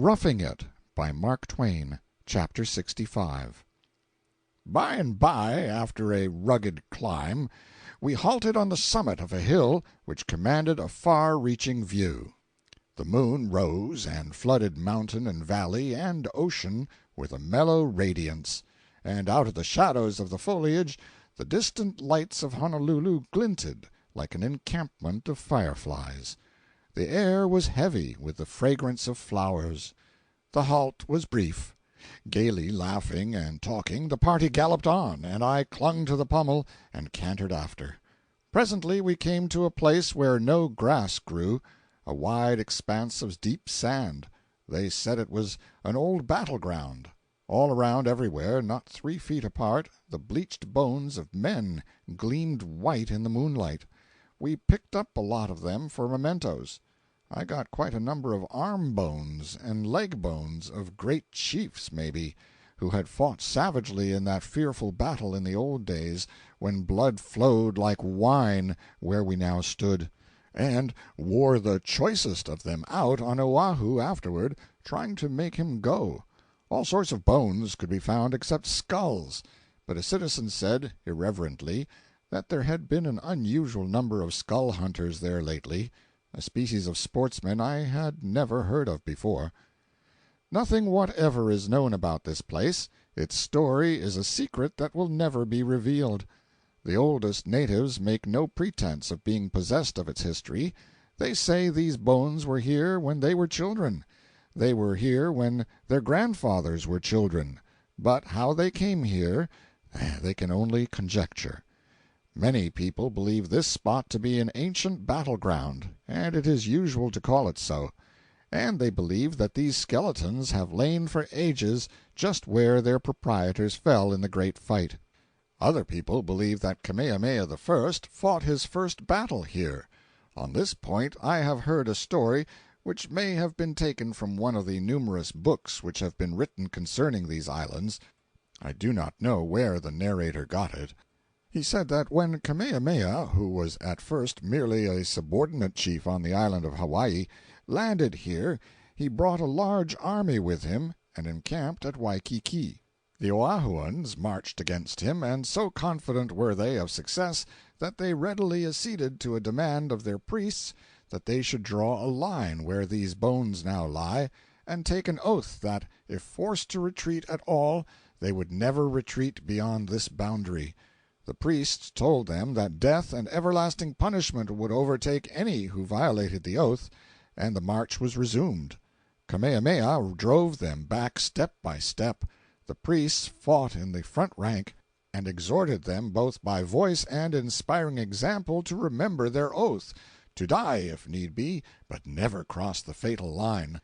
Roughing It by Mark Twain, Chapter 65. By and by, after a rugged climb, we halted on the summit of a hill which commanded a far-reaching view. The moon rose and flooded mountain and valley and ocean with a mellow radiance, and out of the shadows of the foliage the distant lights of Honolulu glinted like an encampment of fireflies. The air was heavy with the fragrance of flowers. The halt was brief. Gaily laughing and talking, the party galloped on, and I clung to the pommel and cantered after. Presently we came to a place where no grass grew, a wide expanse of deep sand. They said it was an old battle-ground. All around, everywhere, not 3 feet apart, the bleached bones of men gleamed white in the moonlight. We picked up a lot of them for mementos. I got quite a number of arm bones and leg bones of great chiefs, maybe, who had fought savagely in that fearful battle in the old days when blood flowed like wine where we now stood, and wore the choicest of them out on Oahu afterward, trying to make him go. All sorts of bones could be found except skulls, but a citizen said, irreverently, that there had been an unusual number of skull hunters there lately, a species of sportsmen I had never heard of before. Nothing whatever is known about this place. Its story is a secret that will never be revealed. The oldest natives make no pretense of being possessed of its history. They say these bones were here when they were children. They were here when their grandfathers were children. But how they came here, they can only conjecture. Many people believe this spot to be an ancient battle-ground, and it is usual to call it so. And they believe that these skeletons have lain for ages just where their proprietors fell in the great fight. Other people believe that Kamehameha I fought his first battle here. On this point I have heard a story which may have been taken from one of the numerous books which have been written concerning these islands. I do not know where the narrator got it. He said that when Kamehameha, who was at first merely a subordinate chief on the island of Hawaii, landed here, he brought a large army with him and encamped at Waikiki. The Oahuans marched against him, and so confident were they of success that they readily acceded to a demand of their priests that they should draw a line where these bones now lie, and take an oath that, if forced to retreat at all, they would never retreat beyond this boundary. The priests told them that death and everlasting punishment would overtake any who violated the oath, and the march was resumed. Kamehameha drove them back step by step. The priests fought in the front rank, and exhorted them both by voice and inspiring example to remember their oath, to die if need be, but never cross the fatal line.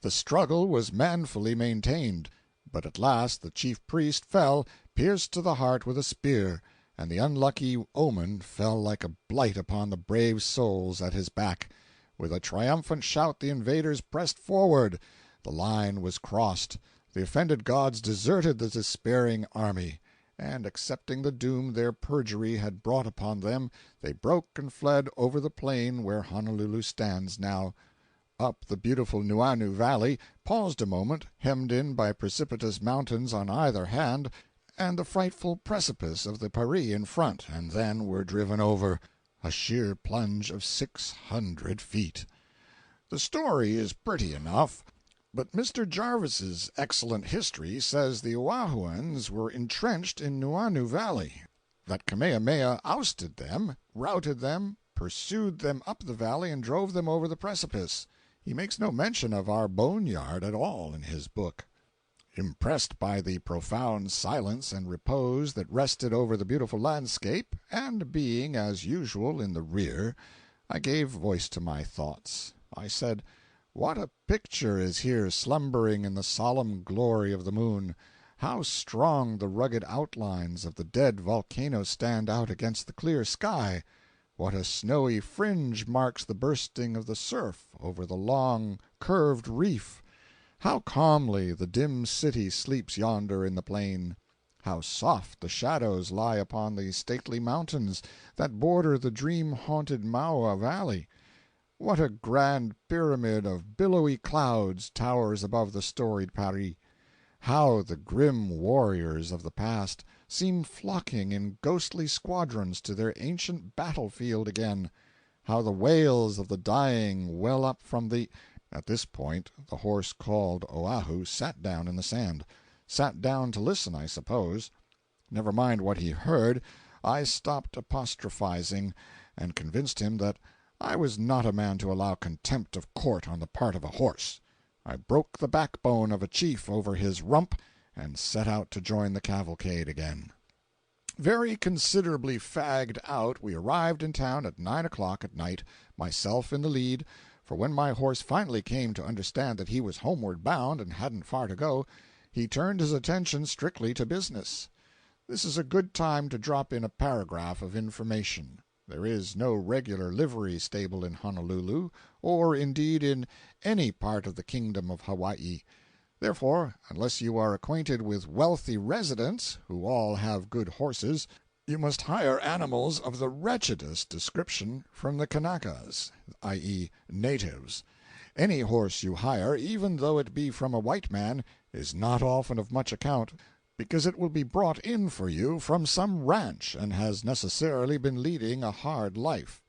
The struggle was manfully maintained, but at last the chief priest fell, pierced to the heart with a spear, and the unlucky omen fell like a blight upon the brave souls at his back. With a triumphant shout the invaders pressed forward. The line was crossed. The offended gods deserted the despairing army, and accepting the doom their perjury had brought upon them, they broke and fled over the plain where Honolulu stands now. Up the beautiful Nuuanu Valley, paused a moment, hemmed in by precipitous mountains on either hand, and the frightful precipice of the Paree in front, and then were driven over, a sheer plunge of 600 feet. The story is pretty enough, but Mr. Jarvis's excellent history says the Oahuans were entrenched in Nuuanu Valley, that Kamehameha ousted them, routed them, pursued them up the valley, and drove them over the precipice. He makes no mention of our boneyard at all in his book. Impressed by the profound silence and repose that rested over the beautiful landscape, and being, as usual, in the rear, I gave voice to my thoughts. I said, "What a picture is here slumbering in the solemn glory of the moon! How strong the rugged outlines of the dead volcano stand out against the clear sky! What a snowy fringe marks the bursting of the surf over the long, curved reef! How calmly the dim city sleeps yonder in the plain! How soft the shadows lie upon the stately mountains that border the dream-haunted Maua Valley! What a grand pyramid of billowy clouds towers above the storied Paris! How the grim warriors of the past seem flocking in ghostly squadrons to their ancient battlefield again! How the wails of the dying well up from the— At this point the horse called Oahu sat down in the sand. Sat down to listen, I suppose. Never mind what he heard. I stopped apostrophizing, and convinced him that I was not a man to allow contempt of court on the part of a horse. I broke the backbone of a chief over his rump, and set out to join the cavalcade again. Very considerably fagged out, we arrived in town at 9 o'clock at night, myself in the lead, for when my horse finally came to understand that he was homeward bound and hadn't far to go, he turned his attention strictly to business. This is a good time to drop in a paragraph of information. There is no regular livery stable in Honolulu, or indeed in any part of the kingdom of Hawaii. Therefore, unless you are acquainted with wealthy residents, who all have good horses, you must hire animals of the wretchedest description from the Kanakas, i.e., natives. Any horse you hire, even though it be from a white man, is not often of much account, because it will be brought in for you from some ranch, and has necessarily been leading a hard life.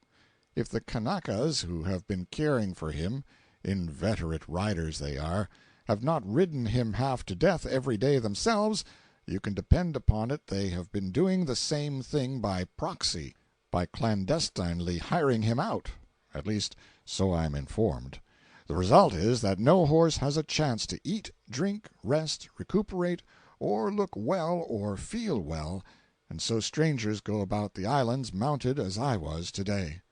If the Kanakas who have been caring for him, inveterate riders they are, have not ridden him half to death every day themselves, you can depend upon it they have been doing the same thing by proxy, by clandestinely hiring him out. At least, so I am informed. The result is that no horse has a chance to eat, drink, rest, recuperate, or look well or feel well, and so strangers go about the islands mounted as I was to-day.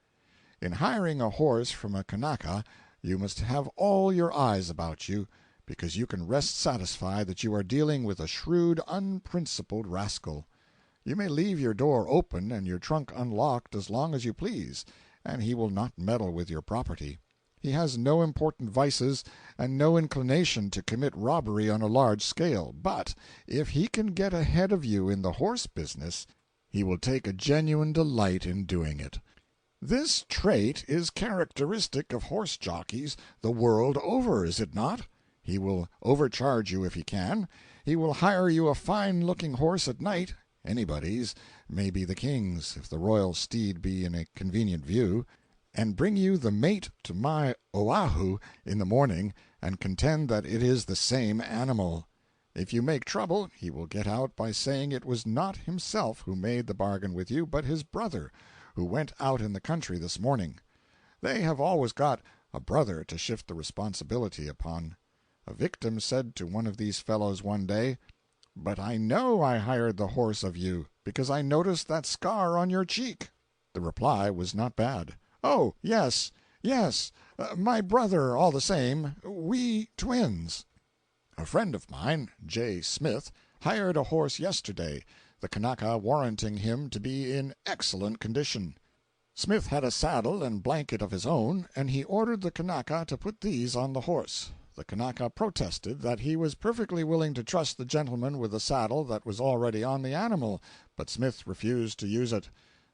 In hiring a horse from a Kanaka, you must have all your eyes about you, because you can rest satisfied that you are dealing with a shrewd, unprincipled rascal. You may leave your door open and your trunk unlocked as long as you please, and he will not meddle with your property. He has no important vices and no inclination to commit robbery on a large scale, but if he can get ahead of you in the horse business, he will take a genuine delight in doing it. This trait is characteristic of horse jockeys the world over, is it not? He will overcharge you if he can. He will hire you a fine-looking horse at night, anybody's, maybe the king's, if the royal steed be in a convenient view, and bring you the mate to my Oahu in the morning, and contend that it is the same animal. If you make trouble, he will get out by saying it was not himself who made the bargain with you, but his brother, who went out in the country this morning. They have always got a brother to shift the responsibility upon. A victim said to one of these fellows one day, "But I know I hired the horse of you, because I noticed that scar on your cheek." The reply was not bad. "Oh, yes, yes, my brother all the same, we twins." A friend of mine, J. Smith, hired a horse yesterday, the Kanaka warranting him to be in excellent condition. Smith had a saddle and blanket of his own, and he ordered the Kanaka to put these on the horse. The Kanaka protested that he was perfectly willing to trust the gentleman with the saddle that was already on the animal, but Smith refused to use it.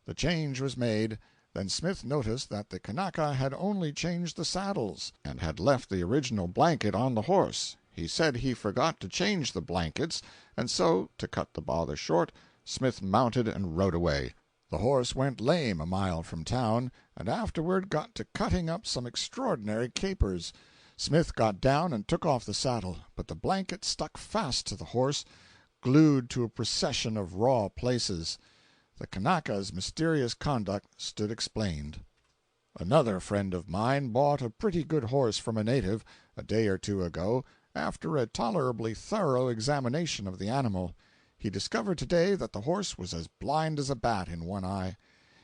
The change was made. Then Smith noticed that the Kanaka had only changed the saddles, and had left the original blanket on the horse. He said he forgot to change the blankets, and so, to cut the bother short, Smith mounted and rode away. The horse went lame a mile from town, and afterward got to cutting up some extraordinary capers. Smith got down and took off the saddle, but the blanket stuck fast to the horse, glued to a procession of raw places. The Kanaka's mysterious conduct stood explained. Another friend of mine bought a pretty good horse from a native, a day or two ago, after a tolerably thorough examination of the animal. He discovered to-day that the horse was as blind as a bat in one eye.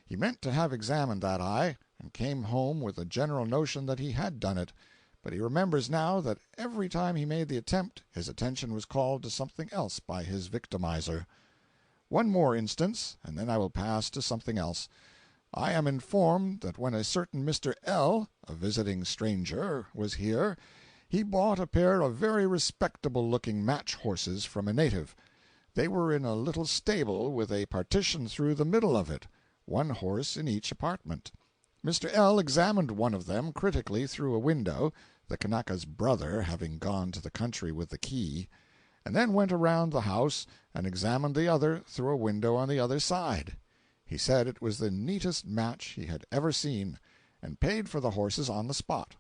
He meant to have examined that eye, and came home with a general notion that he had done it, but he remembers now that every time he made the attempt his attention was called to something else by his victimizer. One more instance, and then I will pass to something else. I am informed that when a certain Mr. L., a visiting stranger, was here, he bought a pair of very respectable-looking match horses from a native. They were in a little stable with a partition through the middle of it, one horse in each apartment. Mr. L. examined one of them critically through a window, the Kanaka's brother having gone to the country with the key, and then went around the house and examined the other through a window on the other side. He said it was the neatest match he had ever seen, and paid for the horses on the spot.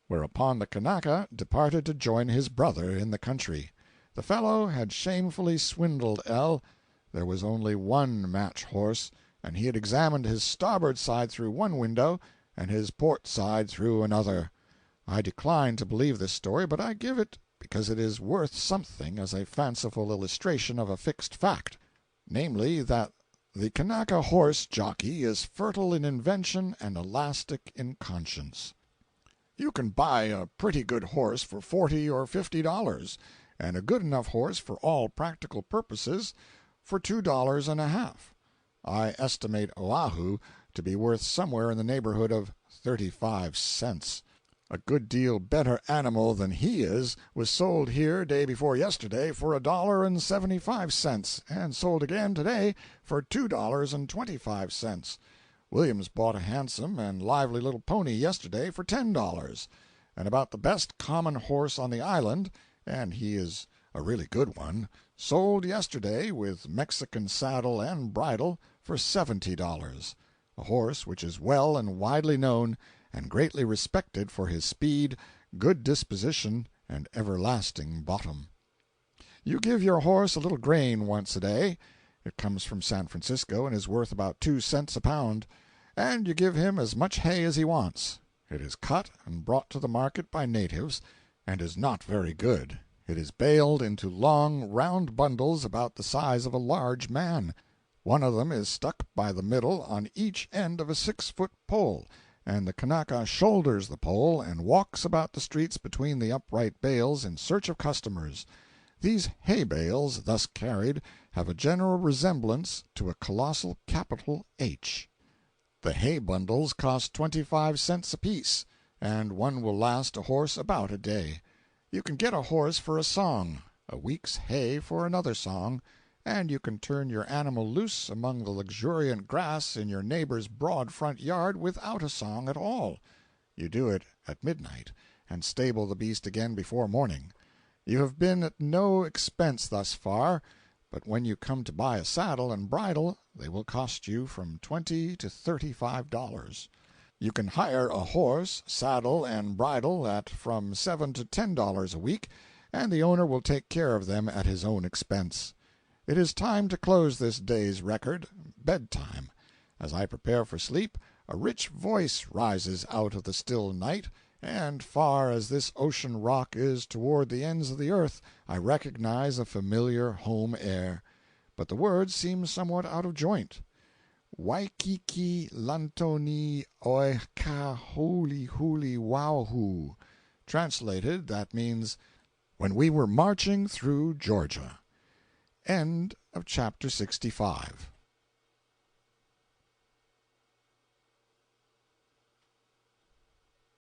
Whereupon the Kanaka departed to join his brother in the country. The fellow had shamefully swindled L. There was only one match horse, and he had examined his starboard side through one window and his port side through another. I decline to believe this story, but I give it because it is worth something as a fanciful illustration of a fixed fact, namely, that the Kanaka horse jockey is fertile in invention and elastic in conscience. You can buy a pretty good horse for $40 or $50, and a good enough horse for all practical purposes for $2.50. I estimate Oahu to be worth somewhere in the neighborhood of 35 cents. A good deal better animal than he is was sold here day before yesterday for $1.75, and sold again today for $2.25. Williams bought a handsome and lively little pony yesterday for $10, and about the best common horse on the island, and he is a really good one, sold yesterday with Mexican saddle and bridle for $70, a horse which is well and widely known and greatly respected for his speed, good disposition, and everlasting bottom. You give your horse a little grain once a day. It comes from San Francisco and is worth about 2 cents a pound, and you give him as much hay as he wants. It is cut and brought to the market by natives, and is not very good. It is baled into long, round bundles about the size of a large man. One of them is stuck by the middle on each end of a 6-foot pole, and the Kanaka shoulders the pole and walks about the streets between the upright bales in search of customers. These hay bales, thus carried, have a general resemblance to a colossal capital H. The hay bundles cost 25 cents apiece, and one will last a horse about a day. You can get a horse for a song, a week's hay for another song, and you can turn your animal loose among the luxuriant grass in your neighbor's broad front yard without a song at all. You do it at midnight, and stable the beast again before morning. You have been at no expense thus far, but when you come to buy a saddle and bridle they will cost you from $20 to $35. You can hire a horse, saddle, and bridle at from $7 to $10 a week, and the owner will take care of them at his own expense. It is time to close this day's record, bedtime. As I prepare for sleep, a rich voice rises out of the still night, and far as this ocean rock is toward the ends of the earth, I recognize a familiar home air. But the words seem somewhat out of joint. Waikiki lantoni oi ka huli huli wauhu. Translated, that means, when we were marching through Georgia. End of chapter 65.